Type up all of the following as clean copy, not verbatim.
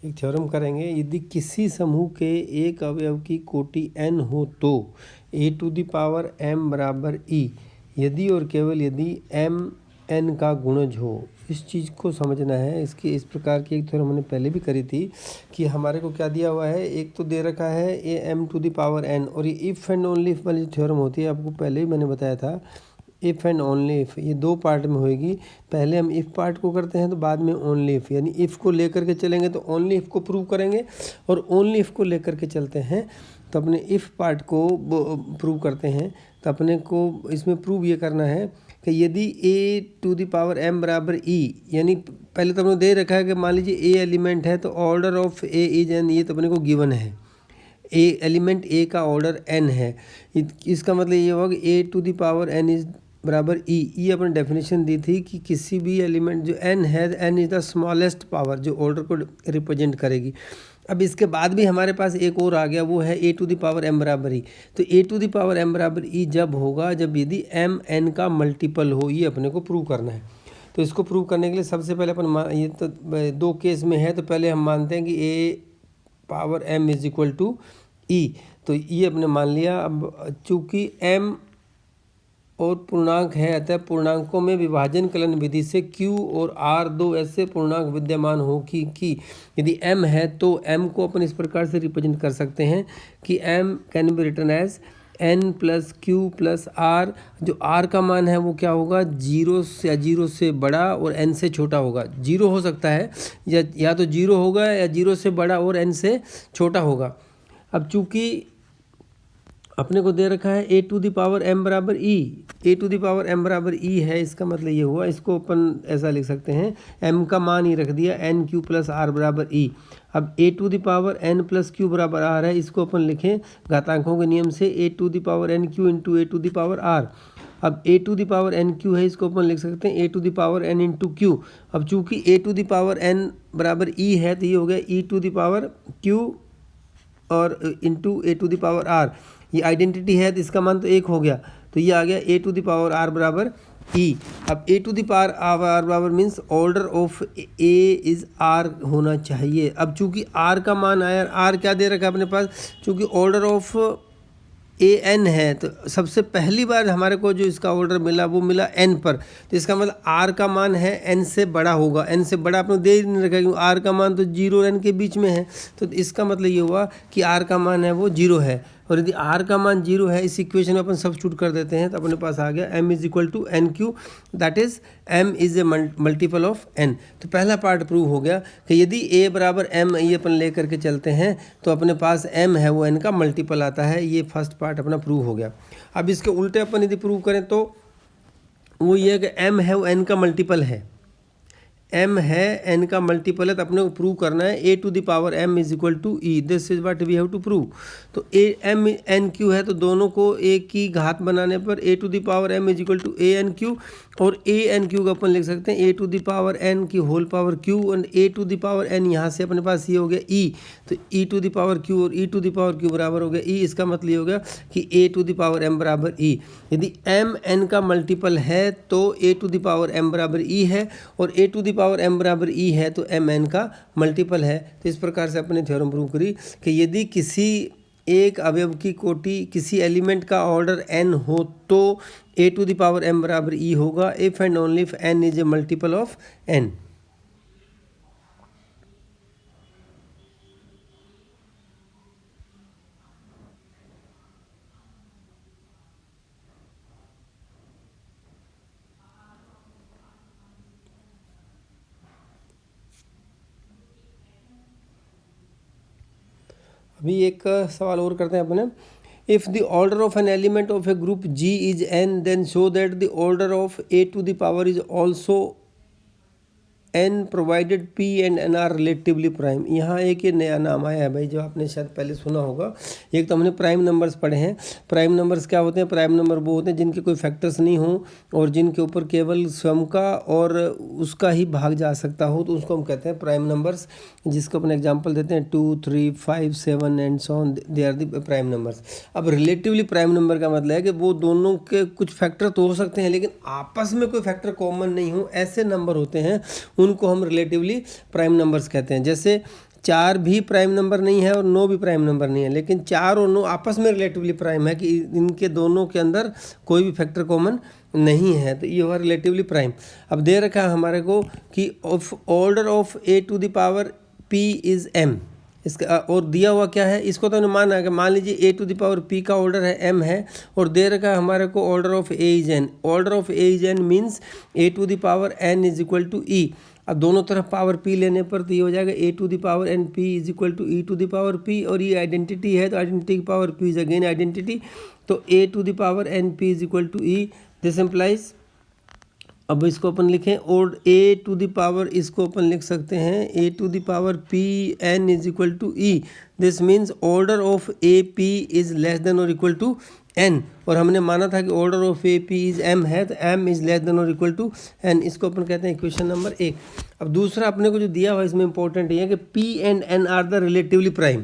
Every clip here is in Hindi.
एक थ्योरम करेंगे। यदि किसी समूह के एक अवयव की कोटि n हो तो a⁴m बराबर e यदि और केवल यदि m n का गुणज हो। इस चीज़ को समझना है। इसकी इस प्रकार की एक थ्योरम हमने पहले भी करी थी कि हमारे को क्या दिया हुआ है, एक तो दे रखा है am⁴n और ये इफ़ एंड ओनली इफ़ वाली थ्योरम होती है, आपको पहले ही मैंने बताया था। इफ़ एंड ओनली इफ़ ये दो पार्ट में होएगी। पहले हम इफ़ पार्ट को करते हैं तो बाद में ओनली इफ़, यानी इफ़ को लेकर के चलेंगे तो ओनली इफ़ को प्रूव करेंगे और ओनली इफ़ को लेकर के चलते हैं तो अपने इफ़ पार्ट को प्रूव करते हैं। तो अपने को इसमें प्रूव ये करना है कि यदि a⁴m बराबर e, यानी पहले तो अपने दे रखा है कि मान लीजिए ए एलिमेंट है तो order of A is an, ये तो अपने को गिवन है। ए एलिमेंट ए का ऑर्डर n है। इसका मतलब ये होगा कि a⁴n इज बराबर ई। ये अपने डेफिनेशन दी थी कि किसी भी एलिमेंट जो n है, n is the smallest power जो ऑर्डर को रिप्रेजेंट करेगी। अब इसके बाद भी हमारे पास एक और आ गया, वो है a⁴m बराबर ई। तो a⁴m बराबर ई जब होगा जब यदि m n का मल्टीपल हो। ये अपने को प्रूव करना है। तो इसको प्रूव करने के लिए सबसे पहले अपन ये तो दो केस में है, तो पहले हम मानते हैं कि a⁴m इज इक्वल टू ई। तो ये अपने मान लिया। अब चूँकि m और पूर्णांक है, अतः पूर्णांकों में विभाजन कलन विधि से q और r दो ऐसे पूर्णांक विद्यमान हो कि यदि m है तो m को अपन इस प्रकार से रिप्रेजेंट कर सकते हैं कि m can be written as n plus Q plus r। जो r का मान है वो क्या होगा, 0 से बड़ा और n से छोटा होगा। 0 हो सकता है या तो 0 होगा या 0 से बड़ा और n से छोटा होगा। अब चूँकि अपने को दे रखा है a⁴m बराबर ई, a⁴m बराबर ई है, इसका मतलब ये हुआ, इसको अपन ऐसा लिख सकते हैं, m का मान ही रख दिया n⁴ प्लस r बराबर ई। अब a⁴n प्लस q बराबर r है, इसको अपन लिखें घातांकों के नियम से a⁴n⁴ इंटू a⁴r। अब a⁴n⁴ है, इसको अपन लिख सकते हैं a⁴n इंटू q। अब चूँकि a⁴n बराबर ई है तो ये हो गया e⁴q और इंटू a⁴r। ये आइडेंटिटी है तो इसका मान तो 1 हो गया, तो ये आ गया a⁴r बराबर ई। अब a⁴r बराबर means order of a is r होना चाहिए। अब चूंकि r का मान आया, r क्या दे रखा है अपने पास, चूंकि ऑर्डर ऑफ an है तो सबसे पहली बार हमारे को जो इसका ऑर्डर मिला वो मिला n पर। तो इसका मतलब r का मान है n से बड़ा होगा। n से बड़ा आपने दे ही नहीं रखा क्योंकि r का मान तो 0 और n के बीच में है। तो इसका मतलब ये हुआ कि r का मान है वो 0 है। और यदि r का मान 0 है, इस इक्वेशन में अपन सब्स्टिट्यूट कर देते हैं तो अपने पास आ गया m is equal to NQ, that is m is a multiple of n। तो पहला पार्ट प्रूव हो गया कि यदि a बराबर m ये अपन ले करके चलते हैं तो अपने पास m है वो n का मल्टीपल आता है। ये फर्स्ट पार्ट अपना प्रूव हो गया। अब इसके उल्टे अपन यदि प्रूव करें तो वो ये है कि m है वो n का मल्टीपल है, m है n का मल्टीपल है, तो अपने को प्रूव करना है a⁴m is equal to e. This is what we have to prove. तो m n q है तो दोनों को a की घात बनाने पर a⁴m is equal to a⁴n और a⁴n का अपन लिख सकते हैं a⁴n की होल पावर q और a⁴n यहाँ से अपने पास ये हो गया e। तो e⁴ और e⁴ बराबर हो गया e। इसका मतलब ये हो गया कि a⁴m बराबर e। यदि m n का मल्टीपल है तो a⁴m बराबर e है और a⁴m बराबर e है तो m n का मल्टीपल है। तो इस प्रकार से अपने थ्योरम प्रूव करी कि यदि किसी एक अवयव की कोटि किसी एलिमेंट का ऑर्डर n हो तो a⁴m बराबर e होगा if and only if n is a multiple of n। अभी एक सवाल और करते हैं अपने। If the order of an element of a group G is n then show that the order of a⁴ is also n provided p and n are relatively prime. यहाँ एक ये नया नाम आया है भाई, जो आपने शायद पहले सुना होगा। एक तो हमने प्राइम नंबर्स पढ़े हैं। प्राइम नंबर्स क्या होते हैं, प्राइम नंबर वो होते हैं जिनके कोई फैक्टर्स नहीं हो और जिनके ऊपर केवल स्वयं का और उसका ही भाग जा सकता हो, तो उसको हम कहते हैं प्राइम नंबर्स। जिसको अपन एग्जांपल देते हैं 2, 3, 5, 7 and so on, they are the prime numbers. अब रिलेटिवली प्राइम नंबर का मतलब है कि वो दोनों के कुछ फैक्टर तो हो सकते हैं लेकिन आपस में कोई फैक्टर कॉमन नहीं हो, ऐसे नंबर होते हैं, उनको हम रिलेटिवली प्राइम नंबर्स कहते हैं। जैसे 4 भी प्राइम नंबर नहीं है और 9 भी प्राइम नंबर नहीं है, लेकिन 4 और 9 आपस में रिलेटिवली प्राइम है कि इनके दोनों के अंदर कोई भी फैक्टर कॉमन नहीं है, तो ये हुआ रिलेटिवली प्राइम। अब दे रखा है हमारे को कि order of a to the power p is m, इसका और दिया हुआ क्या है, इसको तो माना है कि मान लीजिए a to the power p का ऑर्डर है m है, और दे रखा है हमारे को order of a is n। Order of a is n means a to the power n is equal to e। अब दोनों तरफ पावर p लेने पर तो ये हो जाएगा a to the power n p is equal to e to the power p, और ये आइडेंटिटी है तो आइडेंटिटी की power p is again identity, तो a to the power n p is equal to e। This implies, अब इसको अपन लिखें और a टू द पावर, इसको अपन लिख सकते हैं a to the power p n is equal to e। This means order of a p is less than और इक्वल टू n, और हमने माना था कि order of a p is m है तो m इज लेस देन और इक्वल टू n। इसको अपन कहते हैं इक्वेशन नंबर 1। अब दूसरा अपने को जो दिया हुआ इसमें इंपॉर्टेंट ये है कि p and n are the relatively prime,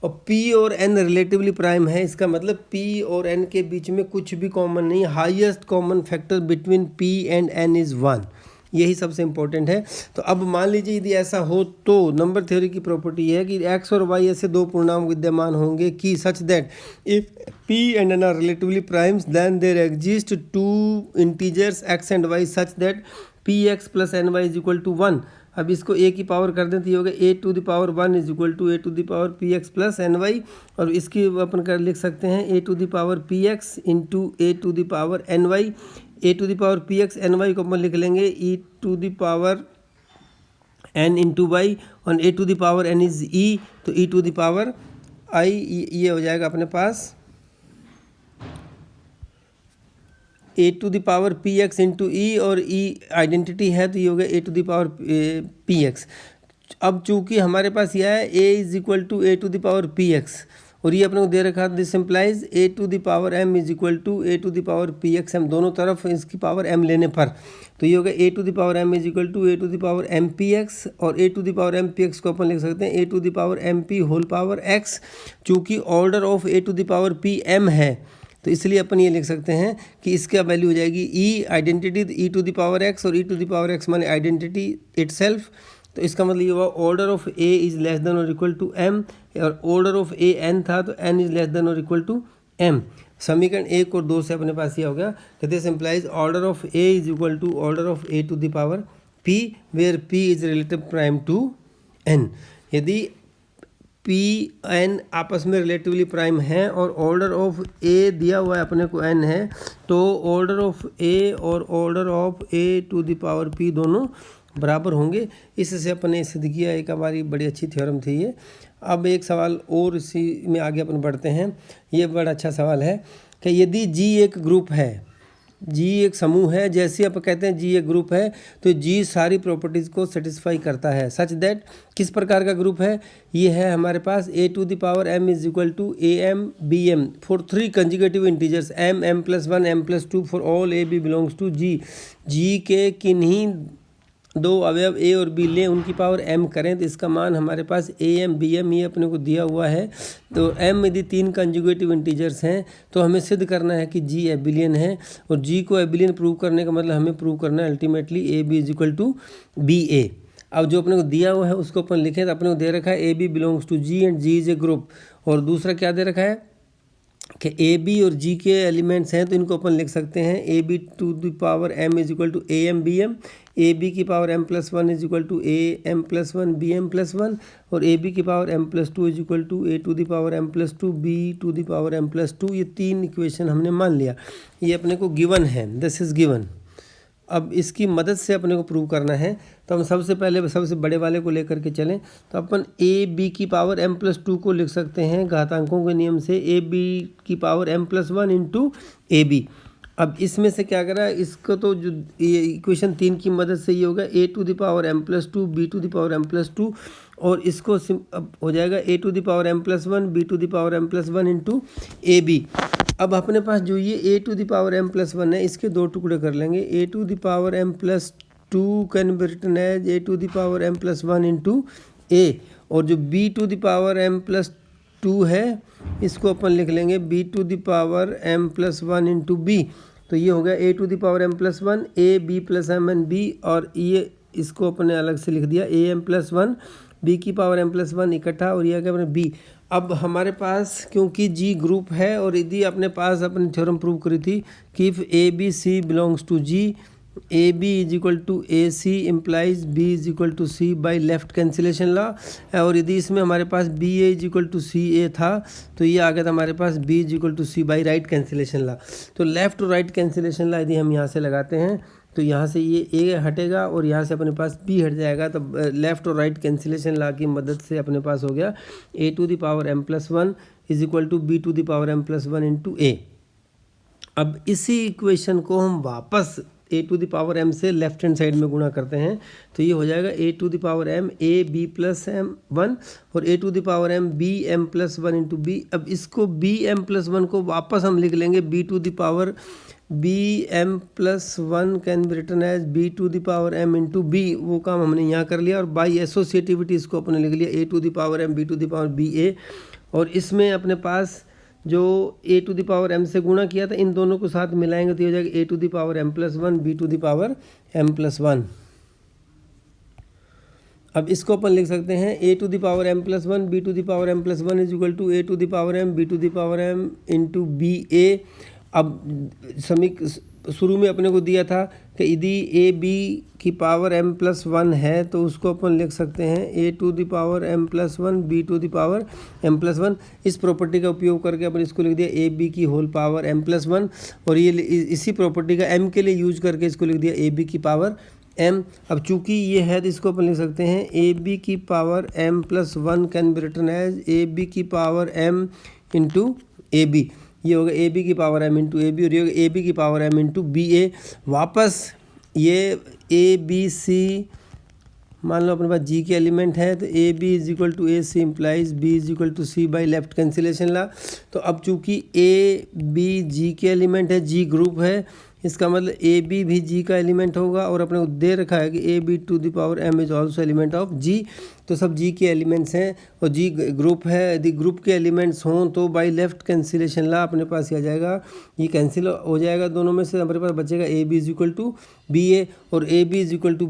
और p और n रिलेटिवली प्राइम है, इसका मतलब p और n के बीच में कुछ भी कॉमन नहीं, highest common factor between p and n is 1, यही सबसे इंपॉर्टेंट है। तो अब मान लीजिए यदि ऐसा हो तो नंबर थ्योरी की प्रॉपर्टी है कि x और y ऐसे दो पूर्णांक विद्यमान होंगे कि such that if p and n are relatively primes then there exist two integers x and y such that px plus ny is equal to 1। अब इसको a की पावर कर दें तो ये होगा a to the power 1 is equal to a to the power px plus ny, और इसकी अपन कर लिख सकते हैं a to the power px into a to the power ny। a to the power px ny को अपन लिख लेंगे e to the power n into y, और a to the power n is e, तो e to the power i, ये हो जाएगा अपने पास a to the power p x into e, और e आइडेंटिटी है तो ये हो गया a to the power p x. अब चूंकि हमारे पास यह है a is equal to a to the power p x, और ये अपने को दे रखा, this implies a to the power m is equal to a to the power p x m, दोनों तरफ इसकी पावर m लेने पर तो ये होगा a to the power m is equal to a to the power m p x, और a to the power m p x को अपन लिख सकते हैं a to the power m p whole power x। चूँकि order of a to the power p m है तो इसलिए अपन ये लिख सकते हैं कि इसका वैल्यू हो जाएगी e identity e to the power x, और e to the power x माने आइडेंटिटी इटसेल्फ, तो इसका मतलब ये हुआ order of a is less than और इक्वल टू m, और ऑर्डर ऑफ a n था तो n इज लेस देन और इक्वल टू m। समीकरण 1 और 2 से अपने पास ये हो गया कि this implies order of a is equal to order of a to the power p where p is relative prime to n। यदि p n आपस में रिलेटिवली प्राइम है और ऑर्डर ऑफ a दिया हुआ है अपने को n है, तो ऑर्डर ऑफ a और order of a to the power p दोनों बराबर होंगे। इससे अपने सिद्ध किया, एक हमारी बड़ी अच्छी थ्योरम थी ये। अब एक सवाल और इसी में आगे अपन बढ़ते हैं। ये बड़ा अच्छा सवाल है कि यदि g एक ग्रुप है, g एक समूह है, जैसे आप कहते हैं g एक ग्रुप है तो g सारी प्रॉपर्टीज़ को सेटिस्फाई करता है सच दैट, किस प्रकार का ग्रुप है ये है हमारे पास a to the power m is equal to a m b m for 3 consecutive integers m m plus 1 m plus 2 for all a b belongs to g। g के किन्हीं दो अवयव a और b लें, उनकी पावर m करें तो इसका मान हमारे पास a m b m ये अपने को दिया हुआ है। तो m यदि 3 कंजुगेटिव इंटीजर्स हैं तो हमें सिद्ध करना है कि g एबिलियन है, और g को एबिलियन प्रूव करने का मतलब हमें प्रूव करना है ultimately a b is equal to b a। अब जो अपने को दिया हुआ है उसको अपन लिखें तो अपने को दे रखा है a b belongs to g and g is a group, और दूसरा क्या दे रखा है कि ए बी और जी के एलिमेंट्स हैं तो इनको अपन लिख सकते हैं a b to the power m is equal to a m b m, a b की power m plus 1 is equal to a m plus 1 b m plus 1, और ए बी की power m plus 2 is equal to a to the power m plus 2 b to the power m plus 2। ये 3 इक्वेशन हमने मान लिया, ये अपने को गिवन है, दिस इज गिवन। अब इसकी मदद से अपने को प्रूव करना है तो हम सबसे पहले सबसे बड़े वाले को लेकर के चलें तो अपन ए बी की पावर m प्लस 2 को लिख सकते हैं घातांकों के नियम से ए बी की power m plus 1 into a b. अब इसमें से क्या करा, इसको तो जो ये इक्वेशन 3 की मदद से ये होगा a to the power m plus 2 b to the power m plus 2, और इसको अब हो जाएगा a to the power m plus 1 b to the power m plus 1 into a b. अब अपने पास जो ये a to the power m plus 1 है इसके 2 टुकड़े कर लेंगे, a to the power m plus 2 can be written as a to the power m plus 1 into a, और जो b to the power m plus 2 है इसको अपन लिख लेंगे b to the power m plus 1 into b। तो ये हो गया a to the power m plus 1 a b plus m n b, और ये इसको अपने अलग से लिख दिया a m प्लस 1 बी की पावर m प्लस 1 इकट्ठा, और ये आ गया अपने बी। अब हमारे पास क्योंकि जी ग्रुप है और यदि अपने पास अपनी थ्योरम प्रूव करी थी कि if a b c belongs to g, a b is equal to a c implies b is equal to c by left cancellation law, और यदि इसमें हमारे पास b a is equal to c a था तो ये आ गया था हमारे पास b is equal to c by right cancellation law. तो लेफ्ट और राइट कैंसिलेशन लॉ यदि हम यहाँ से लगाते हैं तो यहाँ से ये ए हटेगा और यहाँ से अपने पास बी हट जाएगा, तो लेफ्ट और राइट कैंसिलेशन लॉ की मदद से अपने पास हो गया a to the power m plus 1 is equal to b to the power m plus 1 into a. अब इसी इक्वेशन को हम वापस a to the power m से लेफ्ट हैंड साइड में गुणा करते हैं तो ये हो जाएगा a to the power m a b plus m 1 और a to the power m b m plus 1 into b. अब इसको बी m प्लस 1 को वापस हम लिख लेंगे b to the power b m plus 1 can be written as b to the power m into b. वो काम हमने यहाँ कर लिया और बाई एसोसिएटिविटी इसको अपने लिख लिया a to the power m b to the power b a, और इसमें अपने पास जो a to the power m से गुणा किया था इन दोनों को साथ मिलाएंगे तो ये हो जाएगा a to the power m plus 1 b to the power m plus 1। अब इसको अपन लिख सकते हैं a to the power m plus 1 b to the power m plus 1 is equal to a to the power m b to the power m into b a. अब शुरू में अपने को दिया था कि यदि ए बी की पावर m प्लस 1 है तो उसको अपन लिख सकते हैं a to the power m plus 1 b to the power m plus 1। इस प्रॉपर्टी का उपयोग करके अपन इसको लिख दिया ए बी की होल पावर m प्लस 1, और ये इसी प्रॉपर्टी का m के लिए यूज करके इसको लिख दिया ए बी की पावर m। अब चूंकि ये है तो इसको अपन लिख सकते हैं ए बी की power m plus 1 can be written as a b की power m into a b. ये होगा ए बी की power m into a b, और ये होगा ए बी की power m into b a. वापस ये ए बी सी मान लो अपने पास जी के एलिमेंट है तो a b is equal to a c implies b is equal to c by left cancellation law. तो अब चूंकि ए बी जी के एलिमेंट है, जी ग्रुप है, इसका मतलब ए बी भी जी का एलिमेंट होगा, और अपने को दे रखा है कि a b to the power m is also element of g. तो सब जी के एलिमेंट्स हैं और जी ग्रुप है। यदि ग्रुप के एलिमेंट्स हों तो बाई लेफ्ट कैंसिलेशन ला अपने पास आ जाएगा, ये कैंसिल हो जाएगा दोनों में से, हमारे पास बचेगा a b is equal to b a, और a b is equal to